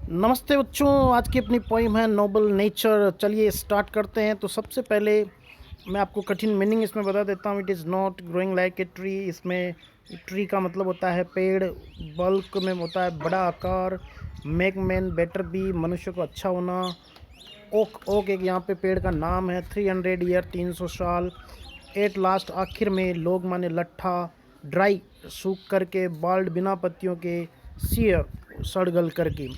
नमस्ते बच्चों, आज की अपनी पोइम है नोबल नेचर। चलिए स्टार्ट करते हैं। तो सबसे पहले मैं आपको कठिन मीनिंग इसमें बता देता हूँ। It is not growing like a tree. इसमें ट्री का मतलब होता है पेड़, बल्क में होता है बड़ा आकार, मेक मैन बेटर बी मनुष्य को अच्छा होना, ओक ओक एक यहाँ पे पेड़ का नाम है, 300 ईयर 300 साल, एट लास्ट आखिर में, लोग माने लट्ठा, ड्राई सूख करके, बाल्ड बिना पत्तियों के, सीयर सड़गल करके,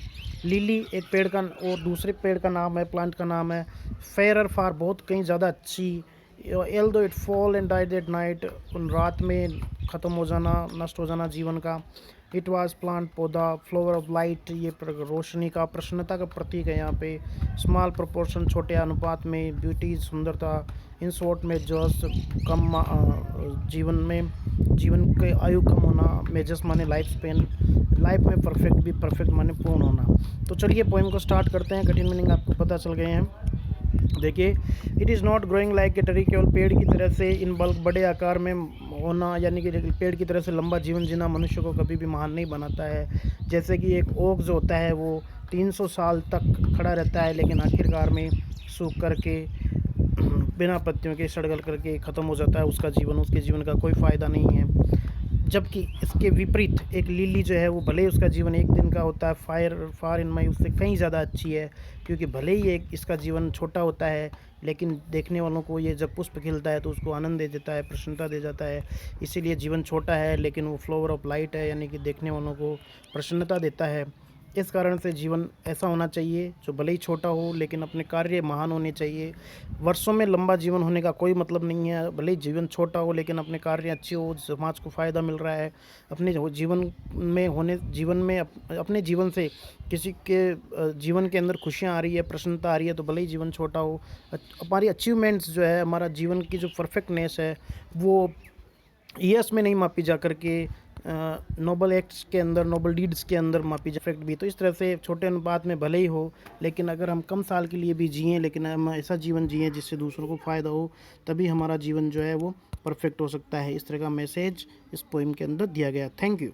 लिली एक पेड़ का और दूसरे पेड़ का नाम है, प्लांट का नाम है, फेयर फार बहुत कहीं ज़्यादा अच्छी, एल दो it fall and died at night उन रात में ख़त्म हो जाना, नष्ट हो जाना जीवन का, इट वाज प्लांट पौधा, फ्लोवर ऑफ लाइट ये रोशनी का प्रसन्नता का प्रतीक है यहाँ पे, स्मॉल प्रोपोर्शन छोटे अनुपात में, ब्यूटी सुंदरता, इन शॉर्ट में जस कम जीवन के आयु कम होना, मेजस माने लाइफ स्पेन, लाइफ में परफेक्ट भी परफेक्ट माने पूर्ण होना। तो चलिए पोएम को स्टार्ट करते हैं। कठिन मीनिंग आपको पता चल गए हैं। देखिए, it is not growing like a tree, केवल पेड़ की तरह से इन बल्क बड़े आकार में होना, यानी कि पेड़ की तरह से लंबा जीवन जीना मनुष्य को कभी भी महान नहीं बनाता है। जैसे कि एक ओक जो होता है वो 300 साल तक खड़ा रहता है, लेकिन आखिरकार में सूख करके बिना पत्तियों के सड़गल करके ख़त्म हो जाता है उसका जीवन, उसके जीवन का कोई फ़ायदा नहीं है। जबकि इसके विपरीत एक लिली जो है वो भले ही उसका जीवन एक दिन का होता है, फायर फार इन मई उससे कहीं ज़्यादा अच्छी है, क्योंकि भले ही एक इसका जीवन छोटा होता है, लेकिन देखने वालों को ये जब पुष्प खिलता है तो उसको आनंद दे देता है, प्रसन्नता दे जाता है। इसीलिए जीवन छोटा है, लेकिन वो फ्लावर ऑफ लाइट है, यानी कि देखने वालों को प्रसन्नता देता है। इस कारण से जीवन ऐसा होना चाहिए जो भले ही छोटा हो, लेकिन अपने कार्य महान होने चाहिए। वर्षों में लंबा जीवन होने का कोई मतलब नहीं है। भले ही जीवन छोटा हो, लेकिन अपने कार्य अच्छे हो, समाज को फ़ायदा मिल रहा है, अपने जीवन में अपने जीवन से किसी के जीवन के अंदर खुशियाँ आ रही है, प्रसन्नता आ रही है, तो भले ही जीवन छोटा हो, हमारी अचीवमेंट्स जो है, हमारा जीवन की जो परफेक्टनेस है वो ईयर्स में नहीं मापी जा कर के नोबल एक्ट्स के अंदर, नोबल डीड्स के अंदर मापी जा परफेक्ट भी। तो इस तरह से छोटे अनुपात में भले ही हो, लेकिन अगर हम कम साल के लिए भी जिएँ, लेकिन हम ऐसा जीवन जिएँ जिससे दूसरों को फ़ायदा हो, तभी हमारा जीवन जो है वो परफेक्ट हो सकता है। इस तरह का मैसेज इस पोइम के अंदर दिया गया। Thank you.